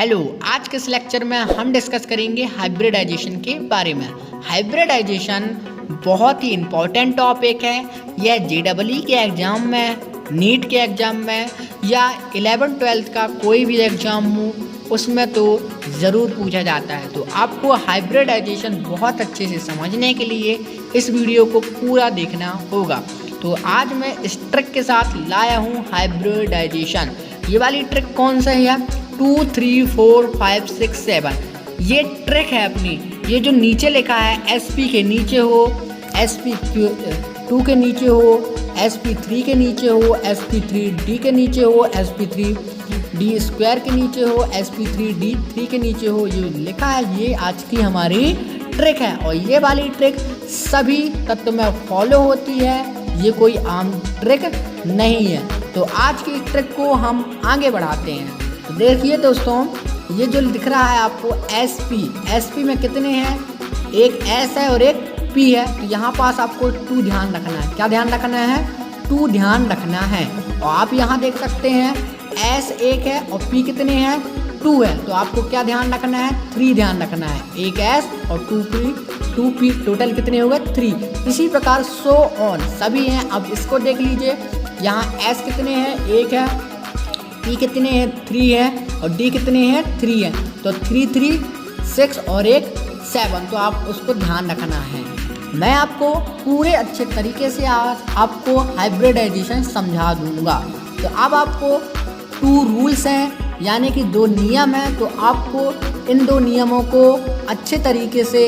Hello, आज के इस लेक्चर में हम डिस्कस करेंगे हाइब्रिडाइजेशन के बारे में। हाइब्रिडाइजेशन बहुत ही इम्पोर्टेंट टॉपिक है। यह जेईई के एग्ज़ाम में, नीट के एग्ज़ाम में या 11th-12th का कोई भी एग्ज़ाम हो उसमें तो ज़रूर पूछा जाता है। तो आपको हाइब्रिडाइजेशन बहुत अच्छे से समझने के लिए इस वीडियो को पूरा देखना होगा। तो आज मैं इस ट्रिक के साथ लाया हूँ हाइब्रिडाइजेशन। ये वाली ट्रिक कौन सा है? 2, 3, 4, 5, 6, 7 ये ट्रिक है अपनी। ये जो नीचे लिखा है SP के नीचे हो, SP2 के नीचे हो, SP3 के नीचे हो, SP3D के नीचे हो, SP3D² के नीचे हो, SP3D3 के नीचे हो, ये लिखा है। ये आज की हमारी ट्रिक है और ये वाली ट्रिक सभी तत्व में फॉलो होती है। ये कोई आम ट्रिक नहीं है। तो आज की ट्रिक को हम आगे बढ़ाते हैं। तो देखिए दोस्तों, ये जो दिख रहा है आपको SP में कितने हैं? एक S है और एक P है। तो यहाँ पास आपको 2 ध्यान रखना है। क्या ध्यान रखना है? 2 ध्यान रखना है। और आप यहाँ देख सकते हैं S 1 है और P कितने हैं? 2 है। तो आपको क्या ध्यान रखना है? 3 ध्यान रखना है। एक S और 2P टोटल कितने हो गए? 3। इसी प्रकार सो ऑन सभी हैं। अब इसको देख लीजिए, यहाँ S कितने हैं? 1 है, P कितने हैं? 3 है और D कितने हैं? 3 है। तो 3, 3, 6 और एक 7। तो आप उसको ध्यान रखना है। मैं आपको पूरे अच्छे तरीके से आपको हाइब्रिडाइजेशन समझा दूंगा। तो अब आपको 2 रूल्स हैं, यानी कि 2 नियम हैं। तो आपको इन 2 नियमों को अच्छे तरीके से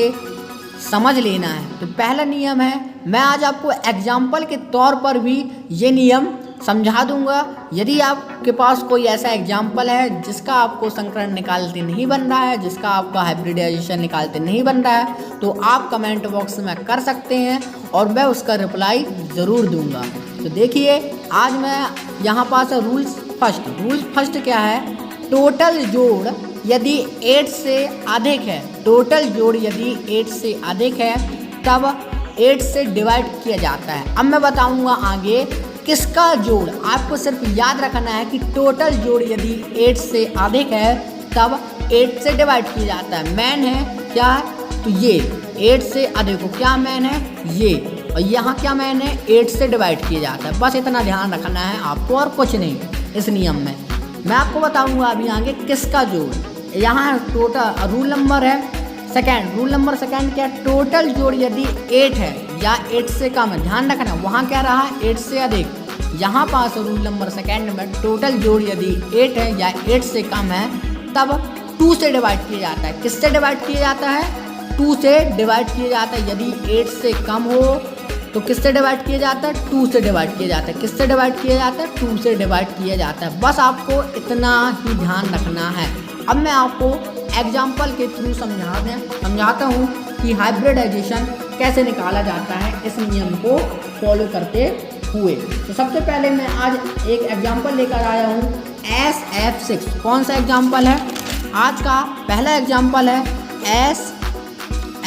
समझ लेना है। तो पहला नियम है, मैं आज आपको एग्जाम्पल के तौर पर भी ये नियम समझा दूंगा। यदि आपके पास कोई ऐसा एग्जाम्पल है जिसका आपको संकरण निकालते नहीं बन रहा है, जिसका आपका हाइब्रिडाइजेशन निकालते नहीं बन रहा है, तो आप कमेंट बॉक्स में कर सकते हैं और मैं उसका रिप्लाई ज़रूर दूंगा। तो देखिए, आज मैं यहाँ पास रूल्स फर्स्ट क्या है? टोटल जोड़ यदि 8 से अधिक है, टोटल जोड़ यदि 8 से अधिक है तब 8 से डिवाइड किया जाता है। अब मैं बताऊंगा आगे किसका जोड़। आपको सिर्फ याद रखना है कि टोटल जोड़ यदि 8 से अधिक है तब 8 से डिवाइड किया जाता है। मैन है क्या है? तो ये 8 से अधिक हो। क्या मैन है? ये। और यहाँ क्या मैन है? 8 से डिवाइड किया जाता है। बस इतना ध्यान रखना है आपको और कुछ नहीं इस नियम में। मैं आपको बताऊंगा अभी आगे किसका जोड़। यहाँ टोटल रूल नंबर सेकंड क्या? टोटल जोड़ यदि 8 है या 8 से कम है, ध्यान रखना। वहाँ क्या रहा? 8 से अधिक। यहाँ पास रूल नंबर सेकंड में टोटल जोड़ यदि 8 है या 8 से कम है तब 2 से डिवाइड किया जाता है। किससे डिवाइड किया जाता है? 2 से डिवाइड किया जाता है। यदि 8 से कम हो तो किससे डिवाइड किया जाता है? 2 से डिवाइड किया जाता है। किससे डिवाइड किया जाता है? 2 से डिवाइड किया जाता है। बस आपको इतना ही ध्यान रखना है। अब मैं आपको एग्जाम्पल के थ्रू समझाता हूँ कि हाइब्रिडाइजेशन कैसे निकाला जाता है इस नियम को फॉलो करते हुए। तो सबसे पहले मैं आज एक एग्जाम्पल लेकर आया हूँ SF6। कौन सा एग्जाम्पल है? आज का पहला एग्जाम्पल है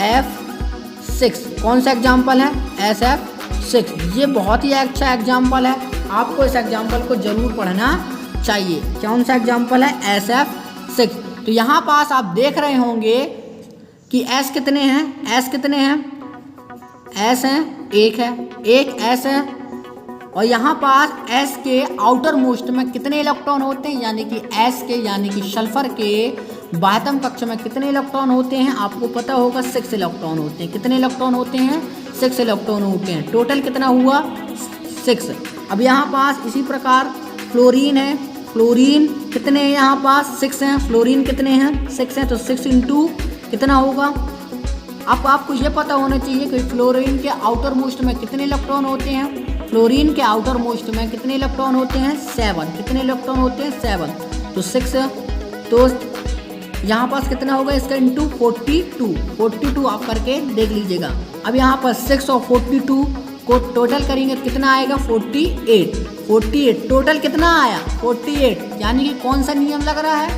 SF6। कौन सा एग्जाम्पल है? SF6। ये बहुत ही अच्छा एग्जाम्पल है। आपको इस एग्जाम्पल को ज़रूर पढ़ना चाहिए। कौन सा एग्जाम्पल है? SF6। तो यहाँ पास आप देख रहे होंगे कि S कितने हैं? S कितने हैं? S हैं, 1 है, एक S है। और यहाँ पास S के आउटर मोस्ट में कितने इलेक्ट्रॉन होते हैं? यानी कि S के यानी कि सल्फर के बाह्यतम कक्ष में कितने इलेक्ट्रॉन होते हैं? आपको पता होगा 6 इलेक्ट्रॉन होते हैं। कितने इलेक्ट्रॉन होते हैं? 6 इलेक्ट्रॉन होते हैं। टोटल कितना हुआ? 6। अब यहाँ पास इसी प्रकार फ्लोरीन है। फ्लोरीन कितने हैं? यहाँ पास 6 हैं। फ्लोरीन कितने हैं? 6 हैं। तो 6 इंटू कितना होगा? अब आपको ये पता होना चाहिए कि फ्लोरीन के आउटर मोस्ट में कितने इलेक्ट्रॉन होते हैं? फ्लोरीन के आउटर मोस्ट में कितने इलेक्ट्रॉन होते हैं? 7। कितने इलेक्ट्रॉन होते हैं? 7। तो 6, तो यहाँ पास कितना होगा इसका? इंटू 42 आप करके देख लीजिएगा। अब यहाँ पर 6 और 42 को टोटल करेंगे तो कितना आएगा? 48। टोटल कितना आया? 48। यानी कि कौन सा नियम लग रहा है?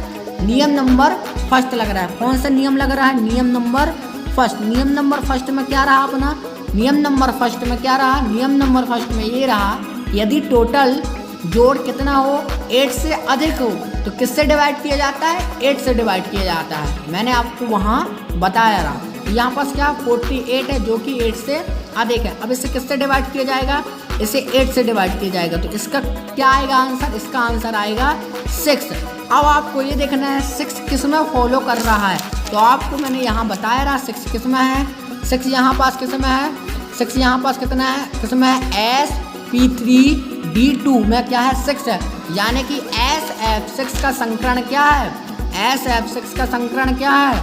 नियम नंबर फर्स्ट लग रहा है। कौन सा नियम लग रहा है? नियम नंबर फर्स्ट। नियम नंबर फर्स्ट में क्या रहा अपना? नियम नंबर फर्स्ट में ये रहा, यदि टोटल जोड़ कितना हो? 8 से अधिक हो तो किससे डिवाइड किया जाता है? 8 से डिवाइड किया जाता है, मैंने आपको वहाँ बताया रहा। यहाँ पास क्या 48 है जो कि 8 से अधिक है। अब इसे किससे डिवाइड किया जाएगा? इसे 8 से डिवाइड किया जाएगा। तो इसका क्या आएगा आंसर? इसका आंसर आएगा 6। अब आपको ये देखना है 6 किस में फॉलो कर रहा है। तो आपको मैंने यहाँ बताया रहा 6 किस में है। 6 यहाँ पास किस में है? 6 यहाँ पास कितना है? किस में है? sp3d2 में क्या है? 6 है। यानी कि sf6 का संकरण क्या है? sf6 का संकरण क्या है?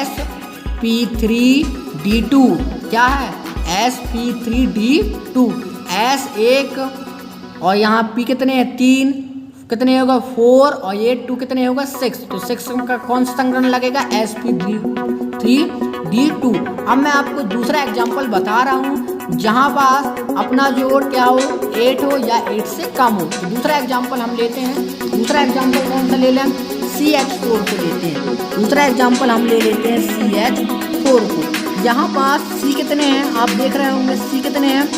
sp3d2 क्या है? sp3d2 s1 और यहाँ p कितने हैं? 3 कितने होगा? 4 और ये 2 कितने होगा? 6। तो 6 का कौन सा संकरण लगेगा? sp3d2। अब मैं आपको दूसरा एग्जांपल बता रहा हूँ जहाँ पास अपना जोड़ क्या हो? 8 हो या 8 से कम हो। तो दूसरा एग्जांपल हम लेते हैं। दूसरा एग्जांपल कौन सा ले लें? CH4 को लेते हैं। दूसरा एग्जांपल हम ले लेते हैं CH4 को। यहाँ पास C कितने हैं? आप देख रहे होंगे C कितने हैं?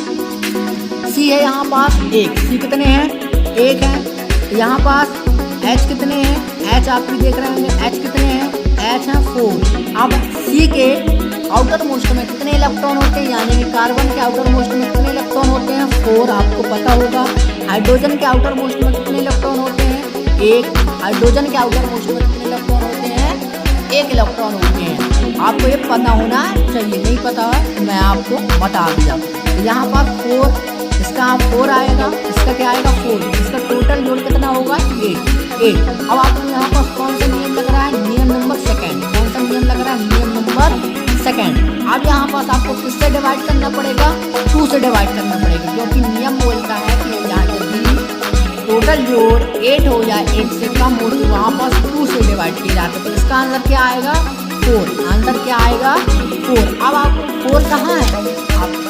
C है यहाँ पास 1। C कितने हैं? 1 है। यहाँ पास H कितने हैं? H आप भी देख रहे होंगे H कितने हैं? H है 4। अब C के आउटर मोस्ट में कितने इलेक्ट्रॉन होते हैं? यानी कि कार्बन के आउटर मोस्ट में कितने इलेक्ट्रॉन होते हैं? 4 आपको पता होगा। हाइड्रोजन के आउटर मोस्ट में कितने इलेक्ट्रॉन होते हैं? 1। हाइड्रोजन के आउटर मोस्ट में कितने इलेक्ट्रॉन होते हैं? 1 इलेक्ट्रॉन होते हैं। आपको ये पता होना चाहिए, नहीं पता है तो मैं आपको बता दिया। तो यहाँ पर 4, इसका 4 आएगा, इसका क्या आएगा? 4। इसका टोटल जोड़ कितना होगा? 8। अब आपको यहाँ पर कौन सा नियम लग रहा है? नियम नंबर 2। कौन सा नियम लग रहा है? नियम नंबर 2। अब यहाँ पास आपको किससे डिवाइड करना पड़ेगा? 2 से डिवाइड करना पड़ेगा, क्योंकि नियम बोलता है कि यहाँ यदि टोटल जोड़ 8 हो या 8 से कम हो तो वहाँ पास 2 से डिवाइड किया जाता है। तो इसका आंसर क्या आएगा? 4। आंसर क्या आएगा? 4। अब आपको 4 कहाँ है?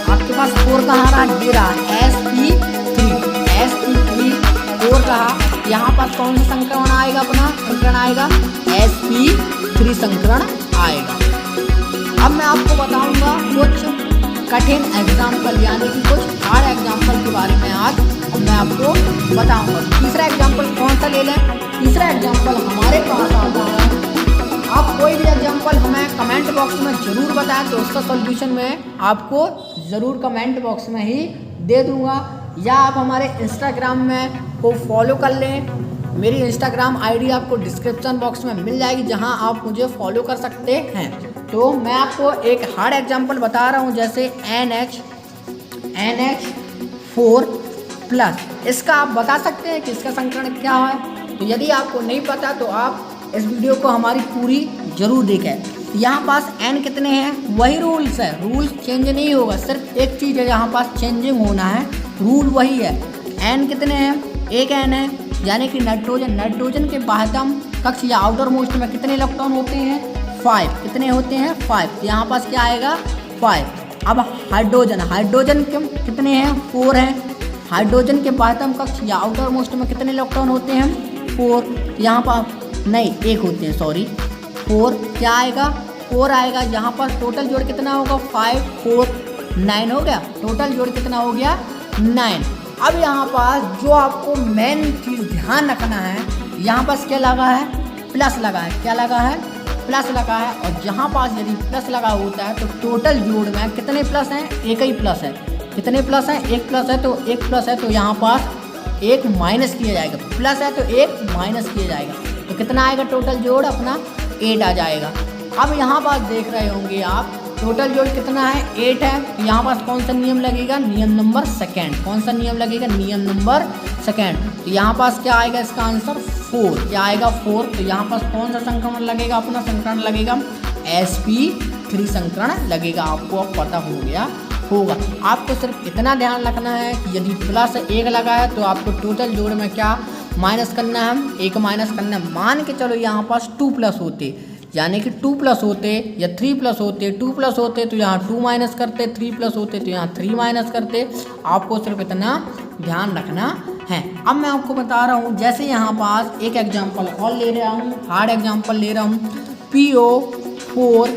आपके पास 4 कहाँ रहा? ये रहा sp3 4 रहा। यहाँ पास कौन सा संकरण आएगा? अपना संकरण आएगा sp3 संकरण आएगा। अब मैं आपको बताऊंगा कुछ कठिन एग्जाम्पल, यानी कि कुछ हार्ड एग्जाम्पल के बारे में आज मैं आपको बताऊंगा। तीसरा एग्जाम्पल कौन सा ले लें? तीसरा एग्जाम्पल हमारे पास आता है। आप कोई भी एग्जाम्पल हमें कमेंट बॉक्स में ज़रूर बताएं, तो उसका सॉल्यूशन मैं आपको ज़रूर कमेंट बॉक्स में ही दे दूंगा। या आप हमारे इंस्टाग्राम में को फॉलो कर लें। मेरी इंस्टाग्राम आईडी आपको डिस्क्रिप्शन बॉक्स में मिल जाएगी, जहां आप मुझे फॉलो कर सकते हैं। तो मैं आपको एक हार्ड एग्जाम्पल बता रहा हूं, जैसे NH4+। इसका आप बता सकते हैं कि इसका संकरण क्या है। तो यदि आपको नहीं पता तो आप इस वीडियो को हमारी पूरी जरूर देखें। यहाँ पास N कितने हैं? वही रूल्स है, रूल्स चेंज नहीं होगा। सिर्फ एक चीज़ है यहाँ पास चेंजिंग होना है, रूल वही है। N कितने हैं? 1 N है। यानी कि नाइट्रोजन के बाह्यतम कक्ष या आउटर मोस्ट में कितने इलेक्ट्रॉन होते हैं? 5। कितने होते हैं? 5। यहाँ पास क्या आएगा? 5। अब हाइड्रोजन के कितने हैं? 4 हैं। हाइड्रोजन के बाह्यतम कक्ष या आउटर मोस्ट में कितने इलेक्ट्रॉन होते हैं? 4। यहाँ पर नहीं 1 होते हैं, सॉरी 4। क्या आएगा? 4 आएगा। यहाँ पर टोटल जोड़ कितना होगा? 5 4 9 हो गया। टोटल जोड़ कितना हो गया? 9। अब यहाँ पास जो आपको मेन चीज़ ध्यान रखना है, यहाँ पास क्या लगा है? प्लस लगा है। क्या लगा है? प्लस लगा है। और जहाँ पास यदि प्लस लगा होता है तो टोटल जोड़ में कितने प्लस हैं? 1 ही प्लस है। कितने प्लस हैं? 1 प्लस है। तो 1 प्लस है तो यहाँ पास 1 माइनस किया जाएगा। प्लस है तो 1 माइनस किया जाएगा। तो कितना आएगा टोटल जोड़? अपना 8 आ जाएगा। अब यहाँ पास देख रहे होंगे आप टोटल जोड़ कितना है? 8 है। तो यहाँ पास कौन सा नियम लगेगा? नियम नंबर 2। कौन सा नियम लगेगा? नियम नंबर 2। तो यहाँ पास क्या आएगा? इसका आंसर 4। क्या आएगा? 4। तो यहाँ पास कौन सा संक्रमण लगेगा? अपना संकरण लगेगा sp3 संकरण लगेगा। आपको अब पता हो गया होगा। आपको सिर्फ इतना ध्यान रखना है कि यदि प्लस 1 लगा है तो आपको टोटल जोड़ में क्या माइनस करना है? 1 माइनस करना है। मान के चलो यहाँ पास 2 प्लस होते, यानी कि 2 प्लस होते या 3 प्लस होते। 2 प्लस होते तो यहाँ 2 माइनस करते, 3 प्लस होते तो यहाँ 3 माइनस करते। आपको सिर्फ इतना ध्यान रखना है। अब मैं आपको बता रहा हूँ, जैसे यहाँ पास एक एग्जांपल और ले रहा हूँ, हार्ड एग्जांपल ले रहा हूँ। PO4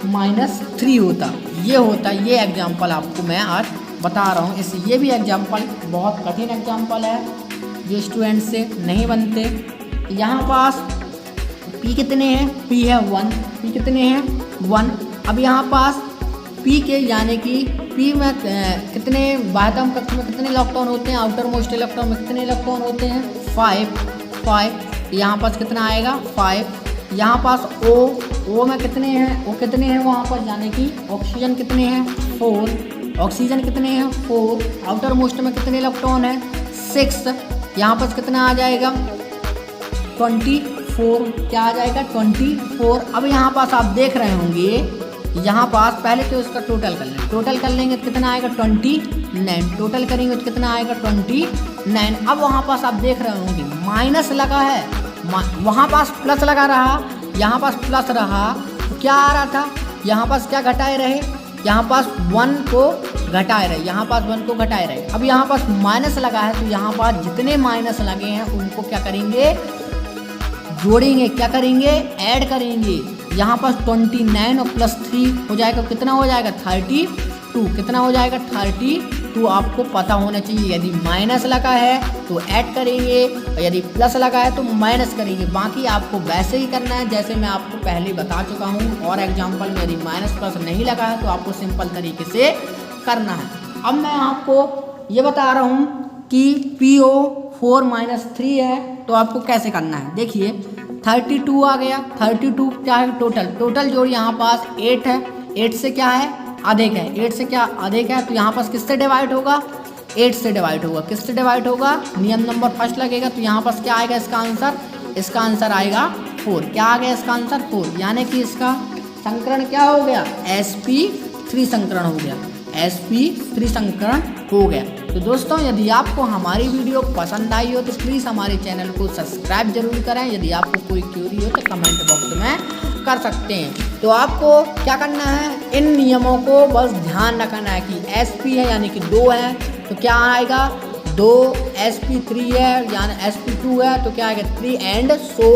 -3 होता, ये एग्जांपल आपको मैं आज बता रहा हूँ। ये भी एग्जांपल बहुत कठिन एग्जांपल है। जो स्टूडेंट से नहीं बनते। यहाँ पास P कितने हैं, P है 1, P कितने हैं 1। अब यहाँ पास P के यानी कि P में कितने बाह्यतम कक्ष में कितने इलेक्ट्रॉन होते हैं, आउटर मोस्ट इलेक्ट्रॉन में कितने इलेक्ट्रॉन होते हैं 5। यहाँ पास कितना आएगा 5। यहाँ पास O में कितने हैं, O कितने हैं वहाँ पर, यानी कि ऑक्सीजन कितने हैं 4, ऑक्सीजन कितने हैं 4। आउटर मोस्ट में कितने इलेक्ट्रॉन है 6। यहाँ पर कितना आ जाएगा 24, क्या आ जाएगा 24। अब यहाँ पास आप देख रहे होंगे, यहाँ पास पहले तो इसका टोटल कर लेंगे, टोटल कर लेंगे तो कितना आएगा 29, टोटल करेंगे तो कितना आएगा 29। अब वहाँ पास आप देख रहे होंगे माइनस लगा है, वहाँ पास प्लस लगा रहा, यहाँ पास प्लस रहा, तो क्या आ रहा था, यहाँ पास क्या घटाए रहे, यहाँ पास 1 को घटाए रहे, यहाँ पास 1 को घटाए रहे। अब यहाँ पास माइनस लगा है, तो यहाँ पास जितने माइनस लगे हैं उनको क्या करेंगे, जोड़ेंगे, क्या करेंगे, ऐड करेंगे। यहाँ पास 29 और प्लस 3 हो जाएगा, कितना हो जाएगा 32, कितना हो जाएगा 32। आपको पता होना चाहिए, यदि माइनस लगा है तो ऐड करेंगे और यदि प्लस लगा है तो माइनस करेंगे। बाकी आपको वैसे ही करना है जैसे मैं आपको पहले बता चुका हूँ। और एग्जाम्पल में यदि माइनस प्लस नहीं लगा है तो आपको सिंपल तरीके से करना है। अब मैं आपको ये बता रहा हूँ कि PO4 - 3 है तो आपको कैसे करना है। देखिए 32 आ गया, 32 क्या है टोटल जोड़, यहाँ पास 8 है, 8 से क्या है अधिक है, 8 से क्या अधिक है, तो यहाँ पास किससे डिवाइड होगा 8 से डिवाइड होगा, किससे डिवाइड होगा, नियम नंबर फर्स्ट लगेगा। तो यहाँ पास क्या आएगा इसका आंसर आएगा 4। क्या आ गया इसका आंसर 4, यानी कि इसका संकरण क्या हो गया sp3 संकरण हो गया, sp3 संकरण हो गया। तो दोस्तों यदि आपको हमारी वीडियो पसंद आई हो तो प्लीज़ हमारे चैनल को सब्सक्राइब जरूर करें। यदि आपको कोई क्वेरी हो तो कमेंट बॉक्स में कर सकते हैं। तो आपको क्या करना है, इन नियमों को बस ध्यान रखना है कि sp है यानी कि 2 है तो क्या आएगा 2, sp3 है यानी sp2 है तो क्या आएगा 3 एंड सो